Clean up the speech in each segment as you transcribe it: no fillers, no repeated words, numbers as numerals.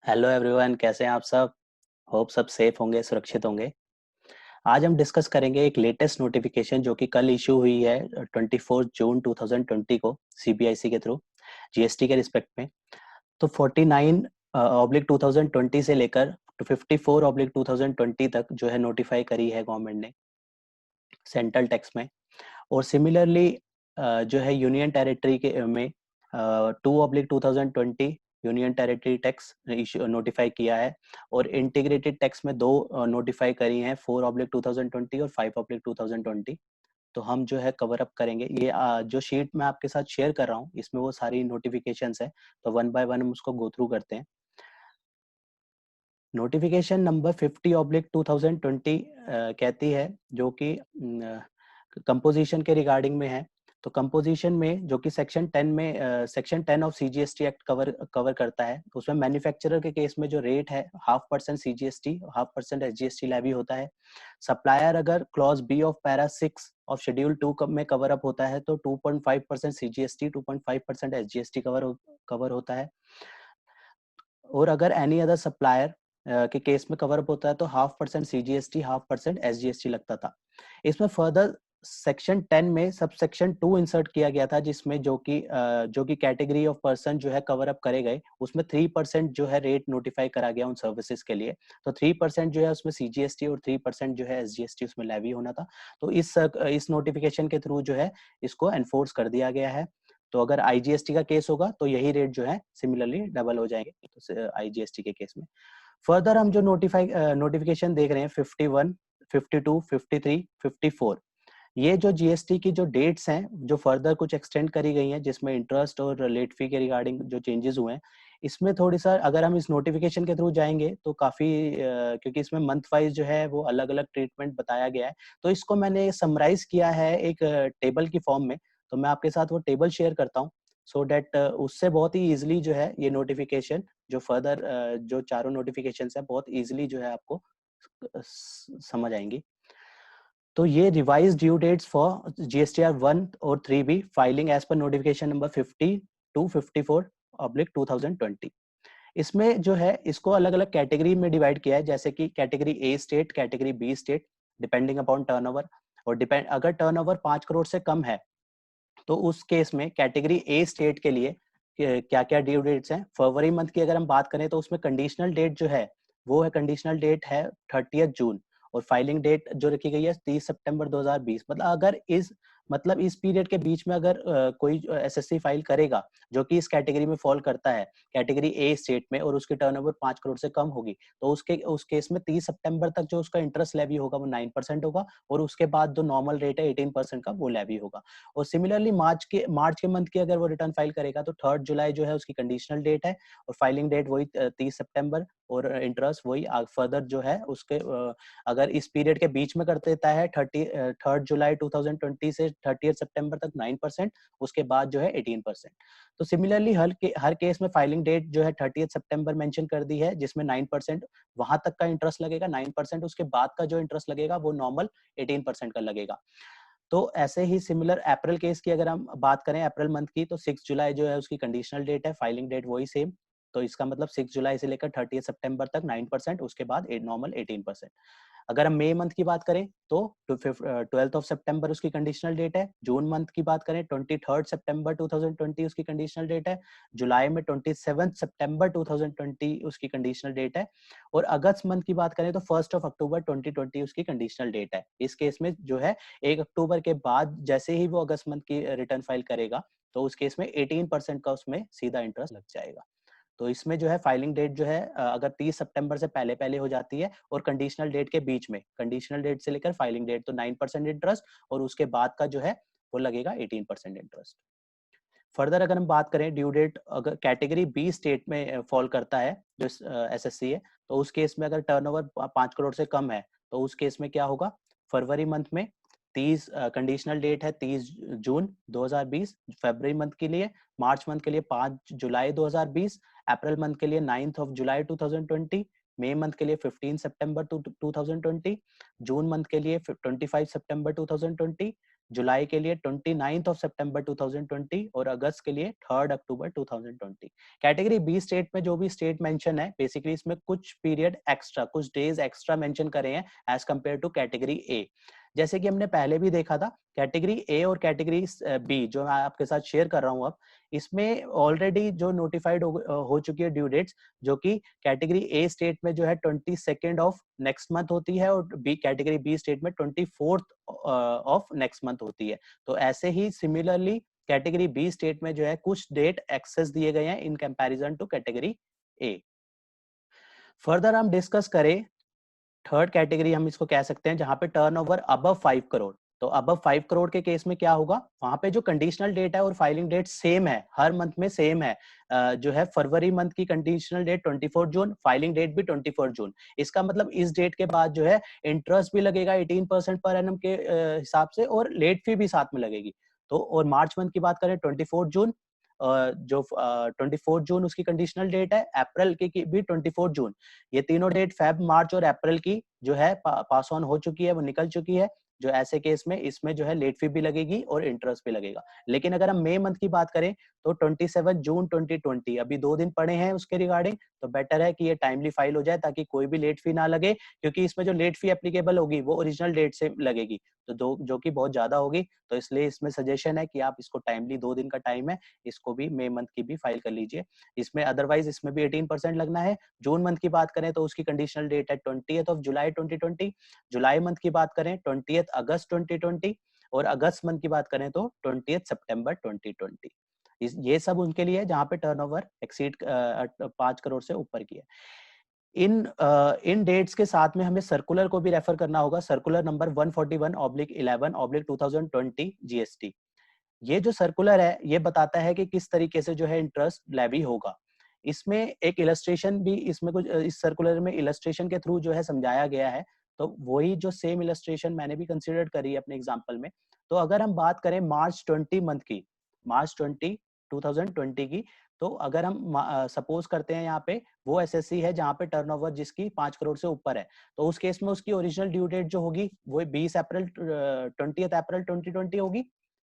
Hello everyone, कैसे हैं आप सब। होप सब सेफ होंगे, सुरक्षित होंगे। आज हम डिस्कस करेंगे एक लेटेस्ट नोटिफिकेशन जो कि कल इशू हुई है 24 जून 2020 को सीबीआईसी के थ्रू जीएसटी के रिस्पेक्ट में। तो 49/2020 से लेकर 54/2020 तक जो है नोटिफाई करी है गवर्नमेंट ने सेंट्रल टैक्स में। और सिमिलरली जो है यूनियन टेरिटरी के में 2/2020 यूनियन टेरिटरी टैक्स नोटिफाई किया है। और इंटीग्रेटेड टैक्स में दो नोटिफाई करी हैं, 4/2020 और 5/2020। तो हम जो है कवर अप करेंगे ये जो शीट मैं आपके साथ शेयर कर रहा हूँ इसमें वो सारी नोटिफिकेशंस है। तो वन बाय वन हम उसको गो थ्रू करते हैं। नोटिफिकेशन नंबर 50/2020 कहती है, जो कि कंपोजिशन के रिगार्डिंग में है। तो कंपोजिशन में जो कि section 10 of CGST act cover करता है, उसमें मैन्युफैक्चरर के केस में जो रेट है 0.5% सीजीएसटी 0.5% एसजीएसटी लेवी होता है। सप्लायर अगर clause B of para 6 of schedule 2 में कवर अप होता है तो 2.5% सीजीएसटी 2.5% एसजीएसटी कवर होता है। और अगर एनी अदर सप्लायर के केस में कवर अप होता है तो 0.5% सीजीएसटी 0.5% एसजीएसटी लगता था। इसमें फर्दर सेक्शन 10 में सब सेक्शन 2 इंसर्ट किया गया था, जिसमें जो कि कैटेगरी ऑफ पर्सन जो है कवर अप करे गए, उसमें 3% जो है रेट नोटिफाई करा गया उन सर्विसेज के लिए। तो 3% जो है उसमें सीजीएसटी और 3% जो है एसजीएसटी उसमें लेवी होना था। तो इस नोटिफिकेशन के थ्रू जो है इसको एनफोर्स कर दिया गया है। तो अगर आईजीएसटी का केस होगा तो यही रेट जो है सिमिलरली डबल हो जाएंगे तो आईजीएसटी के केस में। फर्दर हम जो नोटिफिकेशन देख रहे हैं 51, 52, 53, 54, ये जो जीएसटी की जो डेट्स हैं जो फर्दर कुछ एक्सटेंड करी गई हैं, जिसमें इंटरेस्ट और लेट फी के रिगार्डिंग जो चेंजेस हुए हैं, इसमें थोड़ी सा अगर हम इस नोटिफिकेशन के थ्रू जाएंगे तो काफी क्योंकि इसमें मंथ वाइज जो है वो अलग अलग ट्रीटमेंट बताया गया है। तो इसको मैंने समराइज किया है एक टेबल की फॉर्म में। तो मैं आपके साथ वो टेबल शेयर करता हूँ सो डेट उससे बहुत ही इजिली जो है ये नोटिफिकेशन जो फर्दर जो चारों नोटिफिकेशन है बहुत इजिली जो है आपको समझ आएंगी। तो ये revise due dates for GSTR 1 और 3B filing as per notification number 50 to 54/2020। इसमें जो है इसको अलग अलग कैटेगरी में डिवाइड किया है, जैसे कि category A state, category B state, depending upon turnover. और डिपेंड अगर टर्नओवर 5 करोड़ से कम है तो उस केस में कैटेगरी ए स्टेट के लिए क्या क्या ड्यू डेट्स हैं। फरवरी मंथ की अगर हम बात करें तो उसमें कंडीशनल डेट जो है वो है, कंडीशनल डेट है 30 जून। और फाइलिंग डेट जो रखी गई है 30 सितंबर 2020। मतलब इस पीरियड के बीच में अगर कोई एसएससी फाइल करेगा जो कि इस कैटेगरी में फॉल करता है, कैटेगरी ए स्टेट में, और उसकी टर्नओवर 5 करोड़ से कम होगी, तो उस केस में 30 सितंबर तक जो उसका इंटरेस्ट लेवी होगा वो 9% होगा। और उसके बाद जो नॉर्मल रेट है 18% का वो लेवी होगा। और सिमिलरली मार्च के मंथ की अगर वो रिटर्न फाइल करेगा तो 3 जुलाई जो है उसकी कंडीशनल डेट है, और फाइलिंग डेट वही 30 सितंबर, और इंटरेस्ट वही फर्दर जो है उसके अगर इस पीरियड के बीच में कर देता है 3 जुलाई 2020 से 30 सितंबर तक 9%, उसके बाद जो है 18%। तो सिमिलरली हर केस में फाइलिंग डेट जो है 30 सितंबर मेंशन कर दी है, जिसमें 9% वहां तक का इंटरेस्ट लगेगा, 9%। उसके बाद का जो इंटरेस्ट लगेगा वो नॉर्मल 18% का लगेगा। तो ऐसे ही सिमिलर अप्रैल केस की अगर हम बात करें, अप्रैल मंथ की, तो 6 जुलाई जो है उसकी कंडीशनल डेट है, फाइलिंग डेट वही सेम। तो इसका मतलब 6 जुलाई से लेकर 30 सितंबर तक 9%, उसके बाद नॉर्मल 18%। अगर हम मई मंथ की बात करें तो 12 सितंबर उसकी कंडीशनल डेट है। जून मंथ की बात करें 23 सितंबर 2020 उसकी कंडीशनल डेट है। जुलाई में 27 सितंबर 2020 उसकी कंडीशनल डेट है। और अगस्त मंथ की बात करें तो 1 अक्टूबर 2020 उसकी कंडीशनल डेट है। इस केस में जो है 1 अक्टूबर के बाद जैसे ही वो अगस्त मंथ की रिटर्न फाइल करेगा तो उस केस में 18% का उसमें सीधा इंटरेस्ट लग जाएगा। तो इसमें जो है फाइलिंग डेट जो है अगर 30 सितंबर से पहले पहले हो जाती है और कंडीशनल डेट के बीच में, कंडीशनल डेट से लेकर फाइलिंग डेट, तो 9% इंटरेस्ट, और उसके बाद का जो है वो लगेगा 18% इंटरेस्ट। फर्दर अगर हम बात करें ड्यू डेट अगर कैटेगरी बी स्टेट में फॉल करता है जो एसएससी है, तो उस केस में अगर टर्नओवर 5 करोड़ से कम है तो उस केस में क्या होगा, फरवरी मंथ में 30 कंडीशनल डेट है 30 जून 2020 फरवरी मंथ के लिए, मार्च मंथ के लिए 5 जुलाई 2020, अप्रैल मंथ के लिए 9 जुलाई 2020, मई मंथ के लिए 15 सितंबर 2020, जून मंथ के लिए 25 सितंबर 2020, जुलाई के लिए 29 सितंबर 2020 और अगस्त के लिए 3 अक्टूबर 2020। कैटेगरी बी स्टेट में जो भी स्टेट मेंशन है, बेसिकली इसमें कुछ पीरियड एक्स्ट्रा, कुछ डेज एक्स्ट्रा मेंशन करे हैं as compare to category A. जैसे कि हमने पहले भी देखा था, कैटेगरी ए और कैटेगरी बी जो मैं आपके साथ शेयर कर रहा हूं अब, इसमें ऑलरेडी जो नोटिफाइड हो चुकी है ड्यू डेट्स, जो कि कैटेगरी ए स्टेट में जो है 22 ऑफ नेक्स्ट मंथ होती है और बी कैटेगरी बी स्टेट में 24 ऑफ नेक्स्ट मंथ होती है। तो ऐसे ही सिमिलरली कैटेगरी बी स्टेट में जो है कुछ डेट एक्सेस दिए गए हैं in comparison to category A. Further हम डिस्कस करें थर्ड कैटेगरी, हम इसको कह सकते हैं जहां पे टर्नओवर अबव 5 करोड़। तो अबव 5 करोड़ के केस में क्या होगा, वहां पे जो कंडीशनल डेट है और फाइलिंग डेट सेम है, हर मंथ में सेम है। जो है फरवरी मंथ की कंडीशनल डेट 24 जून, फाइलिंग डेट भी 24 जून। इसका मतलब इस डेट के बाद जो है इंटरेस्ट भी लगेगा 18% पर एनम के हिसाब से और लेट फी भी साथ में लगेगी। तो और मार्च मंथ की बात करें 24 जून, जो 24 जून उसकी कंडीशनल डेट है, अप्रैल की भी 24 जून। ये तीनों डेट फेब, मार्च और अप्रैल की जो है पास ऑन हो चुकी है, वो निकल चुकी है। जो ऐसे केस में इसमें जो है लेट फी भी लगेगी और इंटरेस्ट भी लगेगा। लेकिन अगर हम मई मंथ की बात करें तो 27 जून 2020, अभी 2 दिन पड़े हैं उसके रिगार्डिंग, तो बेटर है कि ये टाइमली फाइल हो जाए ताकि कोई भी लेट फी ना लगे, क्योंकि इसमें जो लेट फी एप्लीकेबल होगी वो ओरिजिनल डेट से लगेगी, तो जो कि बहुत ज्यादा होगी। तो इसलिए इसमें सजेशन है कि आप इसको टाइमली, 2 दिन का टाइम है, इसको भी मई मंथ की भी फाइल कर लीजिए। इसमें अदरवाइज इसमें भी 18% लगना है। जून मंथ की बात करें तो उसकी कंडीशनल डेट है 20 जुलाई 2020। जुलाई मंथ की बात करें 20 अगस्त 2020 और अगस्त मंथ की बात करें तो 20 सितंबर 2020। ये सब उनके लिए जहां पे टर्नओवर एक्सीड 5 करोड़ से ऊपर की है। इन डेट्स के साथ में हमें सर्कुलर को भी रेफर करना होगा, सर्कुलर नंबर 141/11/2020 जीएसटी। ये जो सर्कुलर है ये बताता है कि किस तरीके से जो है इंटरेस्ट लेवी होगा। इसमें एक इलस्ट्रेशन भी, इसमें कुछ इस सर्कुलर में इलस्ट्रेशन के थ्रू जो है समझाया गया है। तो वही जो सेम इलस्ट्रेशन मैंने भी कंसीडर करी है अपने एग्जांपल में। तो अगर हम बात करें मार्च 20 मंथ की, मार्च 20 2020 की, तो अगर हम सपोज करते हैं यहाँ पे वो एसएससी है जहाँ पे टर्नओवर जिसकी 5 करोड़ से ऊपर है, तो उस केस में उसकी ओरिजिनल ड्यू डेट जो होगी वो 20 अप्रैल 20 अप्रैल 2020 होगी।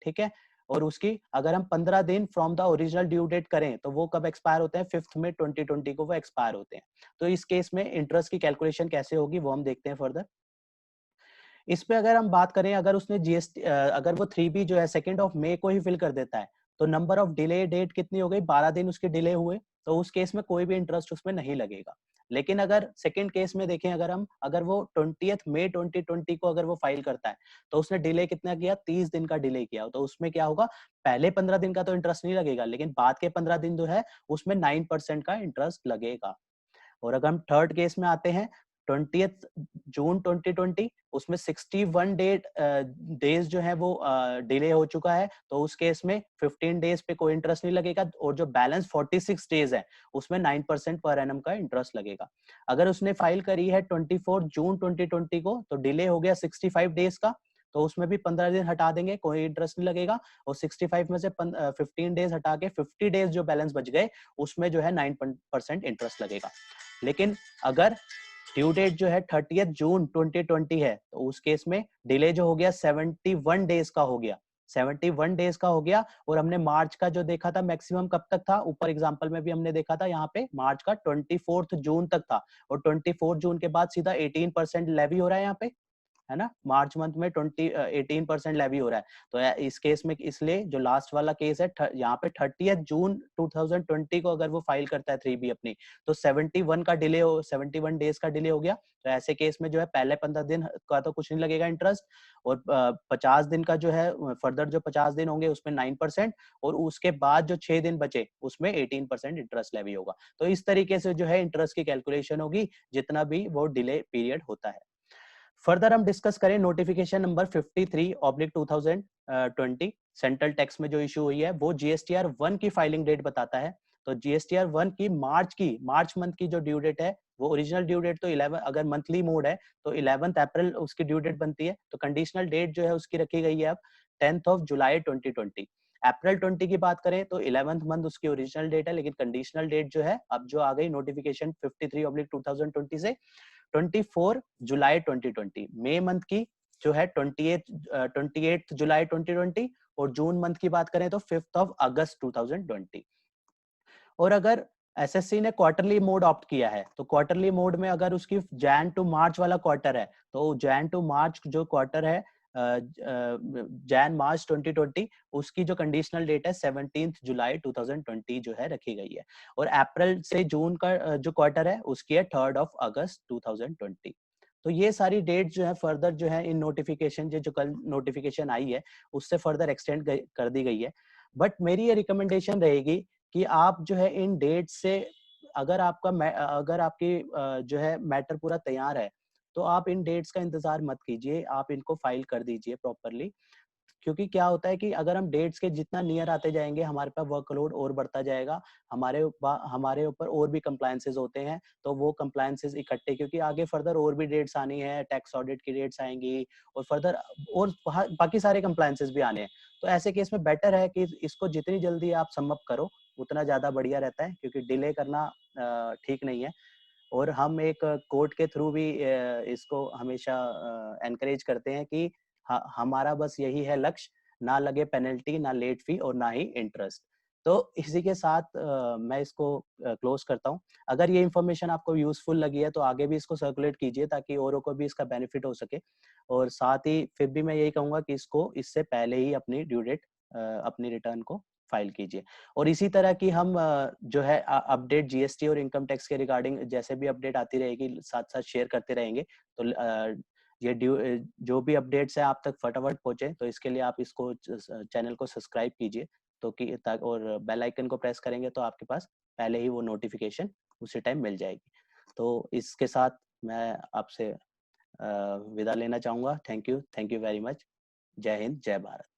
ठीक है। और उसकी अगर हम 15 दिन from the original due date करें तो वो कब एक्सपायर होते हैं, 5 मई 2020 को वो एक्सपायर होते हैं। तो इस केस में इंटरेस्ट की कैलकुलेशन कैसे होगी वो हम देखते हैं फर्दर। इस पे अगर हम बात करें, अगर उसने जीएसटी, अगर वो 3B जो है 2 मई को ही फिल कर देता है, तो नंबर ऑफ डिले डेट कितनी हो गई, 12 दिन उसके डिले हुए, तो उस केस में कोई भी इंटरेस्ट उसमें नहीं लगेगा। लेकिन अगर सेकंड केस में देखें, अगर वो 20 मई 2020 को अगर वो फाइल करता है, तो उसने डिले कितना किया, 30 दिन का डिले किया, तो उसमें क्या होगा, पहले 15 दिन का तो इंटरेस्ट नहीं लगेगा, लेकिन बाद के 15 दिन जो है उसमें 9% का इंटरेस्ट लगेगा। और अगर हम थर्ड केस में आते हैं 20 जून 2020, उसमें 61 डेज जो है वो डिले हो चुका है, तो उस केस में 15 डेज पे कोई इंटरेस्ट नहीं लगेगा और जो बैलेंस 46 डेज है उसमें 9% पर एनम का इंटरेस्ट लगेगा। अगर उसने फाइल करी है 24 जून 2020 को, तो डिले हो गया 65 डेज का, तो उसमें भी 15 दिन हटा देंगे, कोई इंटरेस्ट नहीं लगेगा, और 65 में से 15 डेज हटा के 50 डेज जो बैलेंस बच गए उसमें जो है 9% इंटरेस्ट लगेगा। लेकिन अगर ड्यू डेट जो है 30 जून 2020 है, तो उस केस में डिले जो हो गया 71 डेज का हो गया, 71 डेज का हो गया। और हमने मार्च का जो देखा था मैक्सिमम कब तक था, ऊपर एग्जांपल में भी हमने देखा था, यहाँ पे मार्च का 24 जून तक था, और 24 जून के बाद सीधा 18% लेवी हो रहा है यहाँ पे, है ना, मार्च मंथ में 18% लेवी हो रहा है। तो इस केस में इसलिए जो लास्ट वाला केस है यहाँ पे 30 जून 2020 को अगर वो फाइल करता है 3B अपनी, तो 71 डेज का डिले हो गया। तो ऐसे केस में जो है पहले 15 दिन का तो कुछ नहीं लगेगा इंटरेस्ट, और 50 दिन का जो है फर्दर जो 50 दिन होंगे उसमें 9%, और उसके बाद जो 6 दिन बचे उसमें 18% इंटरेस्ट लेवी होगा। तो इस तरीके से जो है इंटरेस्ट की कैलकुलेशन होगी जितना भी वो डिले पीरियड होता है। फर्दर हम डिस्कस करें नोटिफिकेशन नंबर 53/2020, सेंट्रल टैक्स में जो इशू हुई है, वो जीएसटीआर 1 की फाइलिंग डेट बताता है। तो जीएसटीआर 1 की मार्च मंथ की जो ड्यू डेट है, वो ओरिजिनल ड्यू डेट तो 11, अगर मंथली मोड है तो 11 अप्रैल उसकी ड्यू डेट बनती है। तो कंडीशनल डेट जो है उसकी रखी गई है अब 10 जुलाई 2020। अप्रैल 20 की बात करें तो 11th मंथ उसकी ओरिजिनल डेट है, लेकिन कंडीशनल डेट जो है अब जो आ गई नोटिफिकेशन 53/2020 से 24 जुलाई 2020। मई मंथ की जो है 28 जुलाई 2020 और जून मंथ की बात करें तो 5 अगस्त 2020। और अगर एसएससी ने क्वार्टरली मोड ऑप्ट किया है तो क्वार्टरली मोड में अगर उसकी जैन टू मार्च वाला क्वार्टर है तो जैन टू मार्च जो क्वार्टर है जैन मार्च 2020 उसकी जो कंडीशनल डेट है 17 जुलाई 2020 जो है रखी गई है। और अप्रैल से जून का जो क्वार्टर है उसकी है 3 अगस्त 2020। तो ये सारी डेट जो है फर्दर जो है इन नोटिफिकेशन जो कल नोटिफिकेशन आई है उससे फर्दर एक्सटेंड कर दी गई है। बट मेरी ये रिकमेंडेशन रहेगी कि आप जो है इन डेट से अगर आपकी जो है मैटर पूरा तैयार है तो आप इन डेट्स का इंतजार मत कीजिए, आप इनको फाइल कर दीजिए प्रॉपरली। क्योंकि क्या होता है कि अगर हम डेट्स के जितना नियर आते जाएंगे हमारे पास वर्कलोड और बढ़ता जाएगा, हमारे ऊपर और भी कंप्लायंसेस होते हैं, तो वो कंप्लायंसेस इकट्ठे, क्योंकि आगे फर्दर और भी डेट्स आनी है, टैक्स ऑडिट की डेट्स आएंगी और फर्दर और बाकी सारे कंप्लायंसेस भी आने हैं। तो ऐसे केस में बेटर है कि इसको जितनी जल्दी आप सम अप करो उतना ज्यादा बढ़िया रहता है, क्योंकि डिले करना ठीक नहीं है। और हम एक कोर्ट के थ्रू भी इसको हमेशा एनकरेज करते हैं कि हमारा बस यही है लक्ष्य, ना लगे पेनल्टी, ना लेट फी और ना ही इंटरेस्ट। तो इसी के साथ मैं इसको क्लोज करता हूँ। अगर ये इन्फॉर्मेशन आपको यूजफुल लगी है तो आगे भी इसको सर्कुलेट कीजिए ताकि औरों को भी इसका बेनिफिट हो सके। और साथ ही फिर भी मैं यही कहूंगा कि इसको इससे पहले ही अपनी ड्यू डेट अपनी रिटर्न को फाइल कीजिए। और इसी तरह की हम जो है अपडेट जीएसटी और इनकम टैक्स के रिगार्डिंग जैसे भी अपडेट आती रहेगी साथ साथ शेयर करते रहेंगे। तो ये जो भी अपडेट्स है आप तक फटाफट पहुंचे, तो इसके लिए आप इसको चैनल को सब्सक्राइब कीजिए तो कि और बेल आइकन को प्रेस करेंगे तो आपके पास पहले ही वो नोटिफिकेशन उसी टाइम मिल जाएगी। तो इसके साथ मैं आपसे विदा लेना चाहूंगा। Thank you very much. जय हिंद, जय भारत।